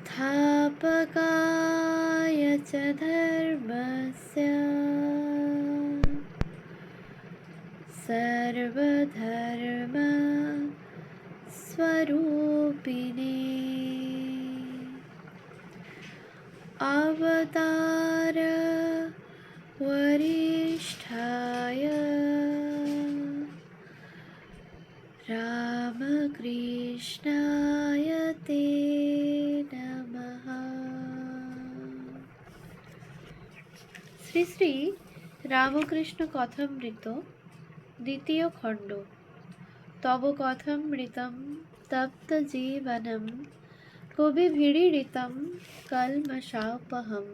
संस्थापकाय च धर्मस्य सर्वधर्म स्वरूपिणे अवतार वरिष्ठाय रामकृष्णाय ते नमः। শ্রী শ্রী রামকৃষ্ণ কথামৃত দ্বিতীয় খণ্ড। তব কথামৃতম তপ্ত জীবনম কবিভিড়িতম কলমশাপহম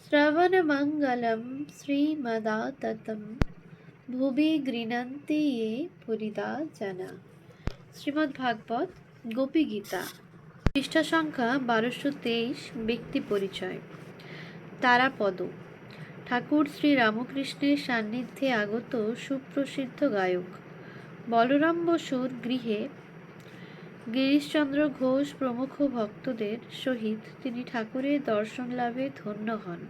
শ্রবণমঙ্গলম শ্রীমদাততম ভুবি গৃণন্তি ये পুরিদা জানা। শ্রীমদ্ ভাগবত গোপী গীতা, পৃষ্ঠা সংখ্যা 1223। ব্যক্তি পরিচয়। তারাপদ ঠাকুর শ্রী রামকৃষ্ণের সান্নিধ্যে আগত সুপ্রসিদ্ধ গায়ক। বলরাম বসুর গৃহে গিরিশচন্দ্র ঘোষ প্রমুখ ভক্তদের সহিত তিনি ঠাকুরের দর্শন লাভে ধন্য হন।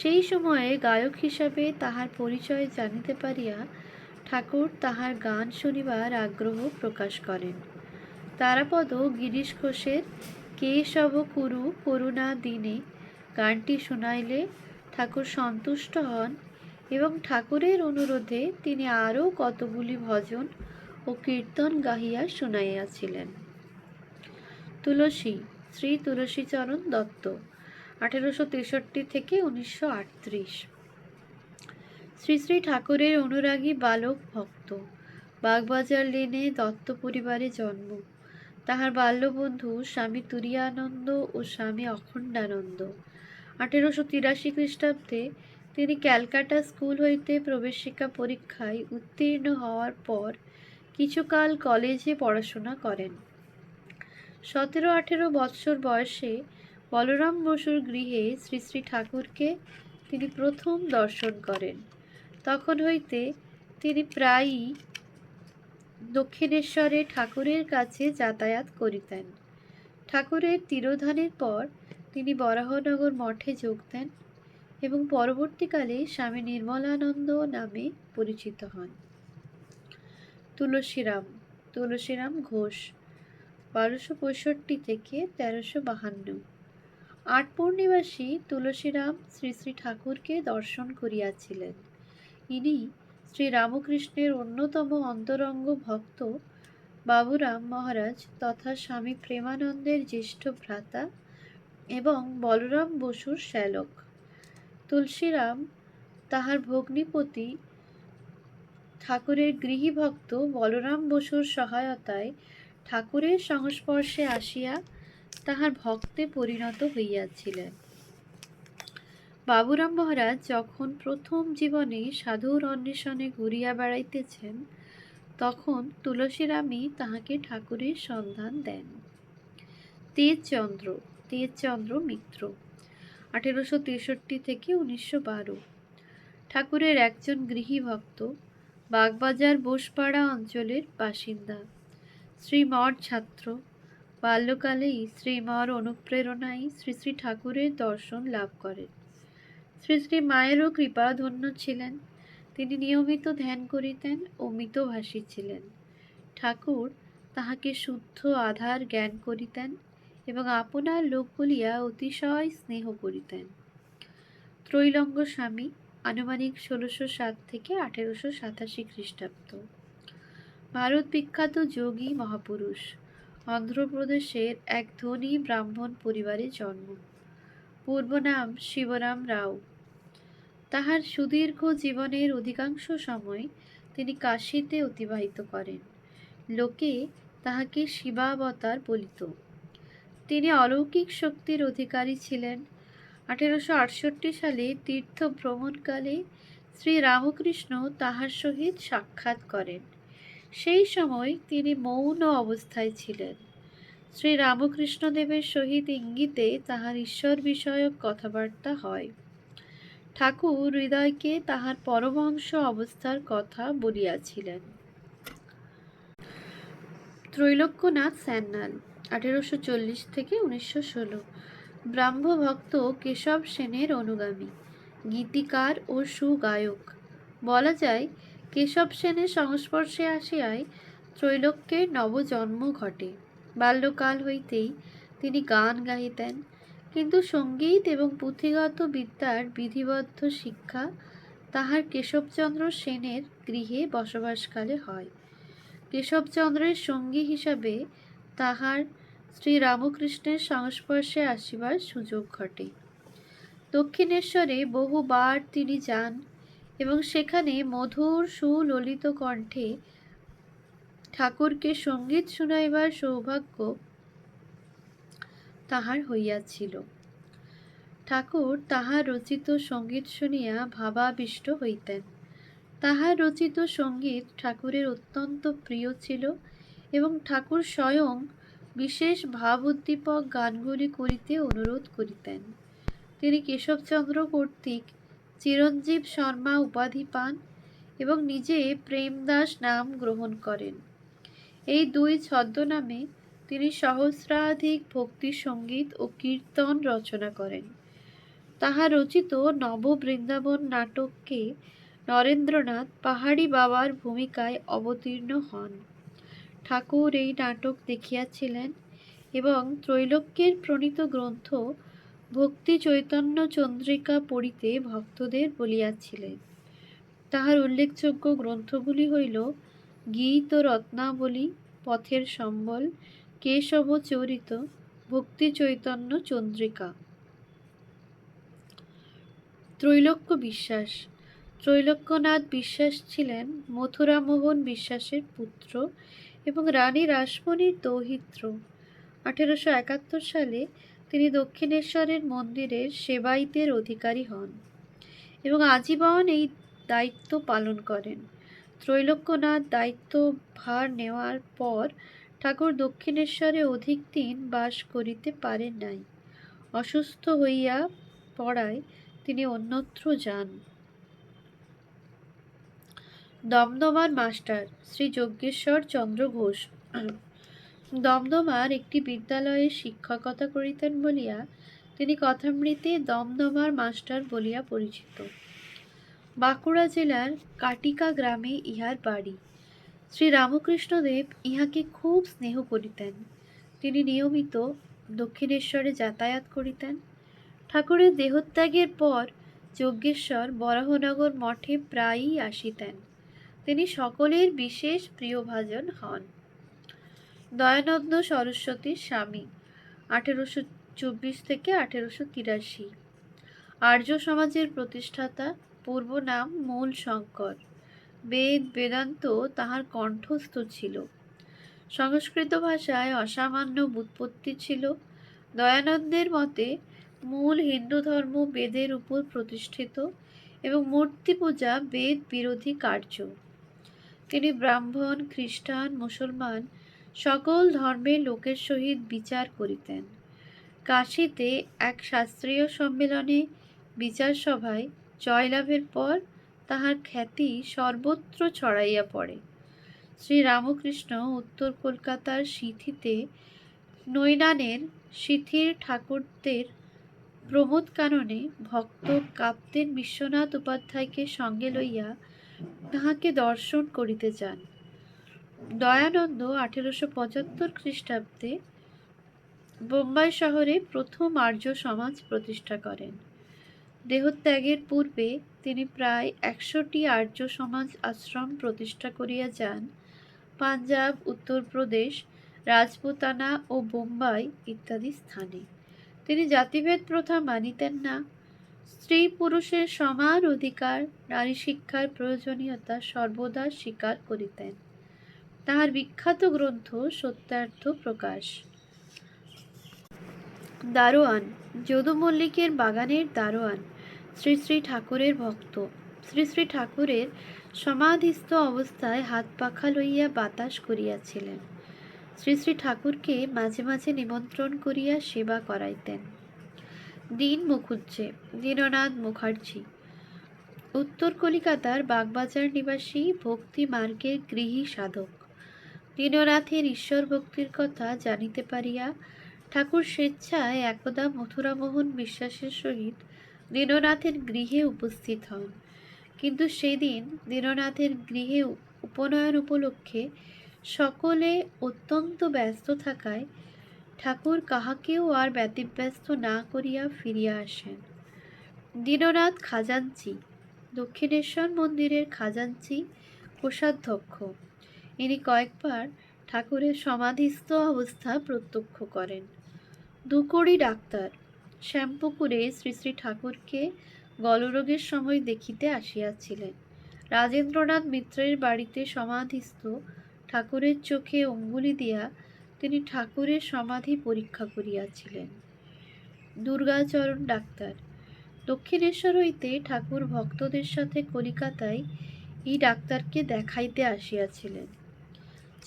সেই সময়ে গায়ক হিসাবে তাহার পরিচয় জানিতে পারিয়া ঠাকুর তাহার গান শুনিবার আগ্রহ প্রকাশ করেন। তারাপদ গিরিশ ঘোষের কেশব কুরু করুণা দিনে গানটি শুনাইলে ঠাকুর সন্তুষ্ট হন এবং ঠাকুরের অনুরোধে তিনি আরও কতগুলি ভজন ও কীর্তন গাহিয়া শুনাইয়াছিলেন। তুলসী শ্রী তুলসীচরণ দত্ত 1863 থেকে 1938। শ্রী শ্রী ঠাকুরের অনুরাগী বালক ভক্ত। বাগবাজার লেনে দত্ত পরিবারে জন্ম। তাহার বাল্যবন্ধু স্বামী তুরীয়ানন্দ ও স্বামী অখণ্ডানন্দ। 1883 খ্রিস্টাব্দে তিনি ক্যালকাটা স্কুল হইতে প্রবেশিকা পরীক্ষায় উত্তীর্ণ হওয়ার পর কিছুকাল কলেজে পড়াশোনা করেন। 17-18 বৎসর বয়সে বলরাম বসুর গৃহে শ্রী শ্রী ঠাকুরকে তিনি প্রথম দর্শন করেন। তখন হইতে তিনি প্রায়ই দক্ষিণেশ্বরে ঠাকুরের কাছে যাতায়াত করিতেন। ঠাকুরের তিরোধানের পর তিনি বরাহনগর মঠে যোগ দেন এবং পরবর্তীকালে স্বামী নির্মলানন্দ নামে পরিচিত হন। তুলসীরাম ঘোষ 1265 থেকে 1352। আটপুর নিবাসী তুলসীরাম শ্রী শ্রী ঠাকুরকে দর্শন করিয়াছিলেন। ইনি শ্রী রামকৃষ্ণের অন্যতম অন্তরঙ্গ ভক্ত বাবুরাম মহারাজ তথা স্বামী প্রেমানন্দের জ্যেষ্ঠ ভ্রাতা এবং বলরাম বসুর শ্যালক। তুলসীরাম তাহার ভগ্নিপতি ঠাকুরের গৃহী ভক্ত বলরাম বসুর সহায়তায় ঠাকুরের সংস্পর্শে আসিয়া তাহার ভক্তে পরিণত হইয়াছিলেন। বাবুরাম মহারাজ যখন প্রথম জীবনে সাধুর অন্বেষণে ঘুরিয়া বেড়াইতেছেন তখন তুলসীরামই তাহাকে ঠাকুরের সন্ধান দেন। তেজচন্দ্র মিত্র 1863 থেকে 1912। ঠাকুরের একজন গৃহী ভক্ত, বাগবাজার বোসপাড়া অঞ্চলের বাসিন্দা, শ্রীমঠ ছাত্র। বাল্যকালেই শ্রীমর অনুপ্রেরণায় শ্রী শ্রী ঠাকুরের দর্শন লাভ করেন। শ্রী শ্রী মায়েরও কৃপাধন্য ছিলেন। তিনি নিয়মিত ধ্যান করিতেন ও মিতভাষী ছিলেন। ঠাকুর তাহাকে শুদ্ধ আধার জ্ঞান করিতেন এবং আপনার লোক বলিয়া অতিশয় স্নেহ করিতেন। ত্রৈলঙ্গ স্বামী আনুমানিক 1607 থেকে 1887 খ্রিস্টাব্দ। ভারত বিখ্যাত যোগী মহাপুরুষ। অন্ধ্রপ্রদেশের এক ধনী ব্রাহ্মণ পরিবারে জন্ম। পূর্ব নাম শিবরাম রাও। তাহার সুদীর্ঘ জীবনের অধিকাংশ সময় তিনি কাশীতে অতিবাহিত করেন। লোকে তাহাকে শিবাবতার বলিত। তিনি অলৌকিক শক্তির অধিকারী ছিলেন। 1868 সালে তীর্থ ভ্রমণকালে শ্রী রামকৃষ্ণ তাহার সহিত সাক্ষাৎ করেন। সেই সময় তিনি মৌন অবস্থায় ছিলেন। শ্রী রামকৃষ্ণদেবের সহিত ইঙ্গিতে তাহার ঈশ্বর বিষয়ক কথাবার্তা হয়। ঠাকুর হৃদয়কে তাহার পরমহংস অবস্থার কথা বলিয়াছিলেন। ত্রৈলোক্যনাথ স্যান্যাল 1840 থেকে 1916। ব্রাহ্মভক্ত কেশব সেনের অনুগামী, গীতিকার ও সুগায়ক। বলা যায় কেশব সেনের সংস্পর্শে আসিয়াই ত্রৈলোক্যের নবজন্ম ঘটে। বাল্যকাল হইতেই তিনি গান গাহিতেন, কিন্তু সঙ্গীত এবং পুঁথিগত বিদ্যার বিধিবদ্ধ শিক্ষা তাহার কেশবচন্দ্র সেনের গৃহে বসবাসকালে হয়। কেশবচন্দ্রের সঙ্গী হিসাবে তাহার শ্রীরামকৃষ্ণের সংস্পর্শে আসিবার সুযোগ ঘটে। দক্ষিণেশ্বরে বহুবার তিনি যান এবং সেখানে মধুর সুললিত কণ্ঠে ঠাকুরকে সঙ্গীত শুনাইবার সৌভাগ্য তাহার হইয়াছিল। ঠাকুর তাহার রচিত সঙ্গীত শুনিয়া ভাবাবিষ্ট হইতেন। তাহার রচিত সঙ্গীত ঠাকুরের অত্যন্ত প্রিয় ছিল এবং ঠাকুর স্বয়ং বিশেষ ভাব উদ্দীপক গানগুলি করিতে অনুরোধ করিতেন। তিনি কেশবচন্দ্র কর্তৃক চিরঞ্জীব শর্মা উপাধি পান এবং নিজে প্রেমদাস নাম গ্রহণ করেন। এই দুই ছদ্মনামে তিনি সহস্রাধিক ভক্তি সঙ্গীত ও কীর্তন রচনা করেন। তাহার রচিত নববৃন্দাবন নাটককে নরেন্দ্রনাথ পাহাড়ি বাবার ভূমিকায় অবতীর্ণ হন। ঠাকুর এই নাটক দেখিয়াছিলেন এবং ত্রৈলোক্যের প্রণীত গ্রন্থ ভক্তি চৈতন্য চন্দ্রিকা পড়িতে ভক্তদের বলিয়াছিলেন। তাহার উল্লেখযোগ্য গ্রন্থগুলি হইল গীত ও রত্নাবলী, পথের সম্বল, কেশব চরিত, ভক্তি চৈতন্য চন্দ্রিকা। ত্রৈলোক্য বিশ্বাস। ত্রৈলোক্যনাথ বিশ্বাস ছিলেন মথুরামোহন বিশ্বাসের পুত্র এবং রানী রাসমণির দৌহিত্র। 1871 সালে তিনি দক্ষিণেশ্বরের মন্দিরের সেবায়িতের অধিকারী হন এবং আজীবন এই দায়িত্ব পালন করেন। ত্রৈলোক্যনাথ দায়িত্ব ভার নেওয়ার পর ঠাকুর দক্ষিণেশ্বরে অধিক দিন বাস করিতে পারেন নাই। অসুস্থ হইয়া পড়ায় তিনি অন্যত্র যান। দমদমার মাস্টার শ্রী যজ্ঞেশ্বর চন্দ্র ঘোষ দমদমার একটি বিদ্যালয়ে শিক্ষকতা করিতেন বলিয়া তিনি কথামৃতে দমদমার মাস্টার বলিয়া পরিচিত। বাঁকুড়া জেলার কাটিকা গ্রামে ইহার বাড়ি। শ্রী রামকৃষ্ণদেব ইহাকে খুব স্নেহ করিতেন। তিনি নিয়মিত দক্ষিণেশ্বরে যাতায়াত করিতেন। ঠাকুরের দেহত্যাগের পর যজ্ঞেশ্বর বরাহনগর মঠে প্রায়ই আসিতেন। তিনি সকলের বিশেষ প্রিয়ভাজন হন। দয়ানন্দ সরস্বতীর স্বামী, 1824 থেকে 1883। আর্য সমাজের প্রতিষ্ঠাতা, পূর্ব নাম মূল শঙ্কর। বেদ বেদান্ত তাহার কণ্ঠস্থ ছিল। সংস্কৃত ভাষায় অসামান্য ব্যুৎপত্তি ছিল। দয়ানন্দের মতে মূল হিন্দু ধর্ম বেদের উপর প্রতিষ্ঠিত এবং মূর্তি পূজা বেদ বিরোধী কার্য। তিনি ব্রাহ্মণ, খ্রিস্টান, মুসলমান সকল ধর্মের লোকের সহিত বিচার করিতেন। কাশীতে এক শাস্ত্রীয় সম্মেলনে বিচার সভায় জয়লাভের পর তাহার খ্যাতি সর্বত্র ছড়াইয়া পড়ে। শ্রী রামকৃষ্ণ উত্তর কলকাতার সিথিতে নৈনানের সিথির ঠাকুরদের প্রমোদ কাননে ভক্ত কাপ্তেন বিশ্বনাথ উপাধ্যায়কে সঙ্গে লইয়া তাহাকে দর্শন করিতে যান। দয়ানন্দ 1875 খ্রিস্টাব্দে বোম্বাই শহরে প্রথম আর্য সমাজ প্রতিষ্ঠা করেন। দেহত্যাগের পূর্বে তিনি প্রায় 100টি আর্য সমাজ আশ্রম প্রতিষ্ঠা করিয়া যান পাঞ্জাব, উত্তরপ্রদেশ, রাজপুতানা ও বোম্বাই ইত্যাদি স্থানে। তিনি জাতিভেদ প্রথা মানিতেন না। স্ত্রী পুরুষের সমান অধিকার, নারী শিক্ষার প্রয়োজনীয়তা সর্বদা স্বীকার করিতেন। তাহার বিখ্যাত গ্রন্থ সত্যার্থ প্রকাশ। দারোয়ান। যদু মল্লিকের বাগানের দারোয়ান শ্রী শ্রী ঠাকুরের ভক্ত। শ্রী শ্রী ঠাকুরের সমাধিস্থ অবস্থায় হাত পাখা লইয়া বাতাস করিয়াছিলেন। শ্রী শ্রী ঠাকুরকে মাঝে মাঝে নিমন্ত্রণ করিয়া সেবা করাইতেন। দীন মুখুজ্জে। দীননাথ মুখার্জি উত্তর কলিকাতার বাগবাজার নিবাসী ভক্তি মার্গের গৃহী সাধক। দীননাথের ঈশ্বর ভক্তির কথা জানিতে পারিয়া ঠাকুর স্বেচ্ছায় একদা মথুরামোহন বিশ্বাসের সহিত দীননাথের গৃহে উপস্থিত হন। কিন্তু সেদিন দীননাথের গৃহে উপনয়ন উপলক্ষে সকলে অত্যন্ত ব্যস্ত থাকায় ঠাকুর কাহাকেও আর ব্যতিব্যস্ত না করিয়া ফিরিয়া আসেন। দীননাথ খাজাঞ্চি, দক্ষিণেশ্বর মন্দিরের খাজাঞ্চি কোষাধ্যক্ষ, ইনি কয়েকবার ঠাকুরের সমাধিস্থ অবস্থা প্রত্যক্ষ করেন। দুকড়ি ডাক্তার শ্যামপুকুরে শ্রী শ্রী ঠাকুরকে গলরোগের সময় দেখিতে আসিয়াছিলেন। রাজেন্দ্রনাথ মিত্রের বাড়িতে সমাধিস্থ ঠাকুরের চোখে অঙ্গুলি দিয়া তিনি ঠাকুরের সমাধি পরীক্ষা করিয়াছিলেন। দুর্গাচরণ ডাক্তার দক্ষিণেশ্বর হইতে ঠাকুর ভক্তদের সাথে কলিকাতায় এই ডাক্তারকে দেখাইতে আসিয়াছিলেন।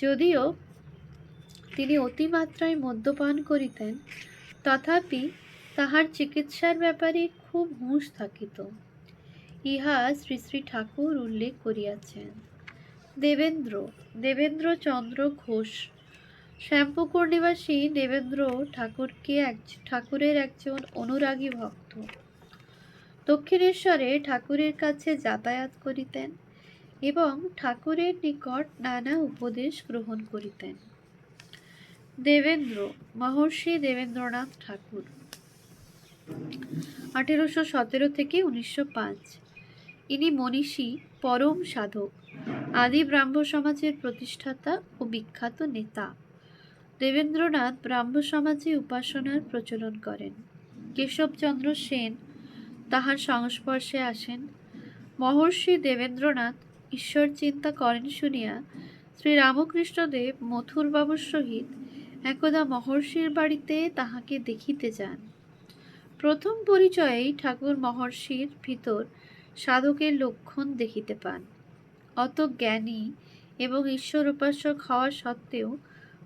যদিও তিনি অতিমাত্রায় মদ্যপান করিতেন, তথাপি তাহার চিকিৎসার ব্যাপারে খুব হুঁশ থাকিত, ইহা শ্রী শ্রী ঠাকুর উল্লেখ করিয়াছেন। দেবেন্দ্র চন্দ্র ঘোষ শ্যামপুকুর নিবাসী দেবেন্দ্র ঠাকুরের একজন অনুরাগী ভক্ত। দক্ষিণেশ্বরে ঠাকুরের কাছে যাতায়াত করিতেন এবং ঠাকুরের নিকট নানা উপদেশ গ্রহণ করিতেন। মহর্ষি দেবেন্দ্রনাথ ঠাকুর 1817 থেকে 1905। ইনি মনীষী, পরম সাধক, আদি ব্রাহ্ম সমাজের প্রতিষ্ঠাতা ও বিখ্যাত নেতা। দেবেন্দ্রনাথ ব্রাহ্ম সমাজে উপাসনার প্রচলন করেন। কেশবচন্দ্র সেন তাহার সংস্পর্শে আসেন। মহর্ষি দেবেন্দ্রনাথ ঈশ্বর চিন্তা করেন শুনিয়া শ্রীরামকৃষ্ণদেব মথুরবাবুর সহিত একদা মহর্ষির বাড়িতে তাহাকে দেখিতে যান। প্রথম পরিচয়েই ঠাকুর মহর্ষির ভিতর সাধকের লক্ষণ দেখিতে পান। অত জ্ঞানী এবং ঈশ্বর উপাসক হওয়া সত্ত্বেও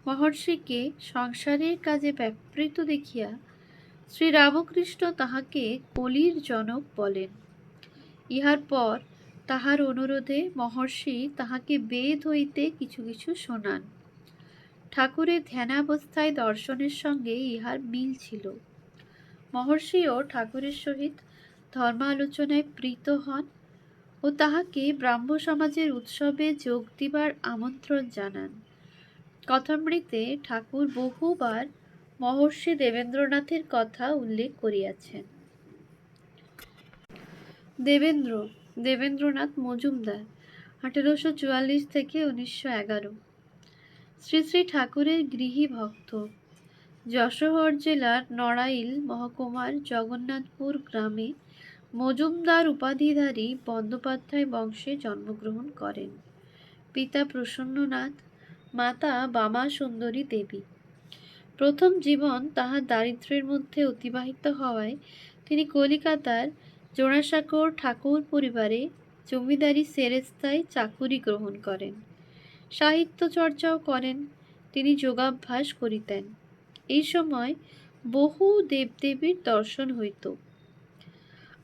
মহর্ষিকে সংসারের কাজে ব্যাপৃত দেখিয়া শ্রীরামকৃষ্ণ তাহাকে কলির জনক বলেন। ইহার পর তাহার অনুরোধে মহর্ষি তাহাকে বেদ হইতে কিছু কিছু শোনান। ঠাকুরের ধ্যানাবস্থায় দর্শনের সঙ্গে ইহার মিল ছিল। মহর্ষিও ঠাকুরের সহিত ধর্মালোচনায় প্রীত হন ও তাহাকে ব্রাহ্ম সমাজের উৎসবে যোগ দিবার আমন্ত্রণ জানান। কথামৃতে ঠাকুর বহুবার মহর্ষি দেবেন্দ্রনাথের কথা উল্লেখ করিয়াছেন। দেবেন্দ্রনাথ মজুমদার 1844 থেকে 1911। শ্রী শ্রী ঠাকুরের গৃহী ভক্ত। যশোহর জেলার নড়াইল মহকুমার জগন্নাথপুর গ্রামে মজুমদার উপাধিধারী বন্দ্যোপাধ্যায় বংশে জন্মগ্রহণ করেন। পিতা প্রসন্ননাথ, মাতা বামা সুন্দরী দেবী। প্রথম জীবন তাহার দারিদ্র্যের মধ্যে অতিবাহিত হওয়ায় তিনি কলিকাতার জোড়াসাঁকোর ঠাকুর পরিবারে জমিদারি সেরেস্তায় চাকুরি গ্রহণ করেন। সাহিত্য চর্চাও করেন। তিনি যোগাভ্যাস করিতেন। এই সময় বহু দেবদেবীর দর্শন হইত।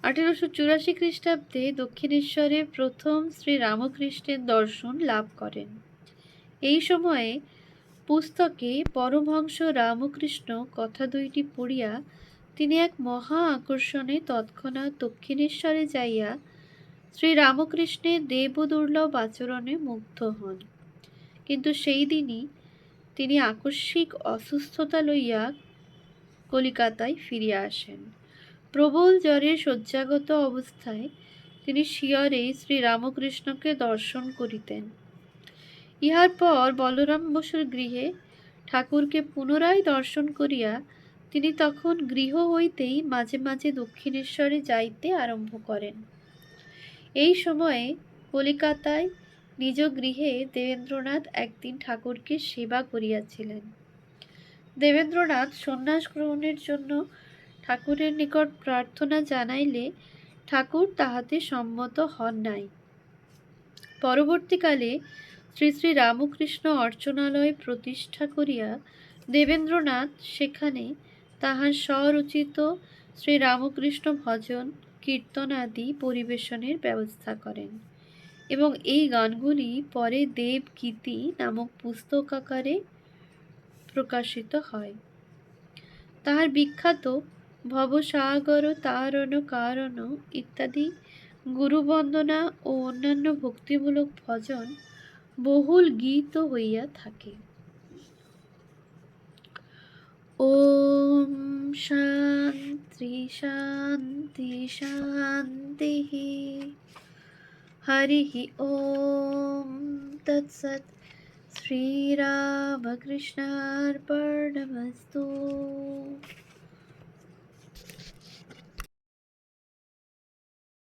1884 খ্রিস্টাব্দে দক্ষিণেশ্বরে প্রথম শ্রী রামকৃষ্ণের দর্শন লাভ করেন। এই সময়ে পুস্তকে পরমহংস রামকৃষ্ণ কথা দুইটি পড়িয়া তিনি এক মহা আকর্ষণে তৎক্ষণাৎ দক্ষিণেশ্বরে যাইয়া শ্রী রামকৃষ্ণের দেবদুর্লভ আচরণে মুগ্ধ হন। কিন্তু সেই দিনই তিনি আকস্মিক অসুস্থতা লইয়া কলিকাতায় ফিরিয়া আসেন। প্রবল জ্বরে শয্যাগত অবস্থায় তিনি শিয়রে শ্রী রামকৃষ্ণকে দর্শন করিতেন। ইহার পর বলরাম বসুর গৃহে ঠাকুরকে পুনরায় দর্শন করিয়া তিনি তখন গৃহ হইতেই মাঝে মাঝে দক্ষিণেশ্বরে যাইতে আরম্ভ করেন। এই সময়ে কলিকাতায় নিজ গৃহে দেবেন্দ্রনাথ একদিন ঠাকুরকে সেবা করিয়াছিলেন। দেবেন্দ্রনাথ সন্ন্যাস গ্রহণের জন্য ঠাকুরের নিকট প্রার্থনা জানাইলে ঠাকুর তাহাতে সম্মত হন নাই। পরবর্তীকালে শ্রী শ্রী রামকৃষ্ণ অর্চনালয় প্রতিষ্ঠা করিয়া দেবেন্দ্রনাথ সেখানে তাহার স্বরচিত শ্রী রামকৃষ্ণ ভজন কীর্তন আদি পরিবেশনের ব্যবস্থা করেন। এবং এই গানগুলি পরে দেবগীতি নামক পুস্তক আকারে প্রকাশিত হয়। তাহার বিখ্যাত ভবসাগর তারণ কারণ ইত্যাদি গুরুবন্দনা ও অন্যান্য ভক্তিমূলক ভজন বহুল গীত হইয়া থাকে। ওম শান্তি শান্তি শান্তি। হরি ওম তৎসৎ। শ্রীরামকৃষ্ণার্পণমস্তু।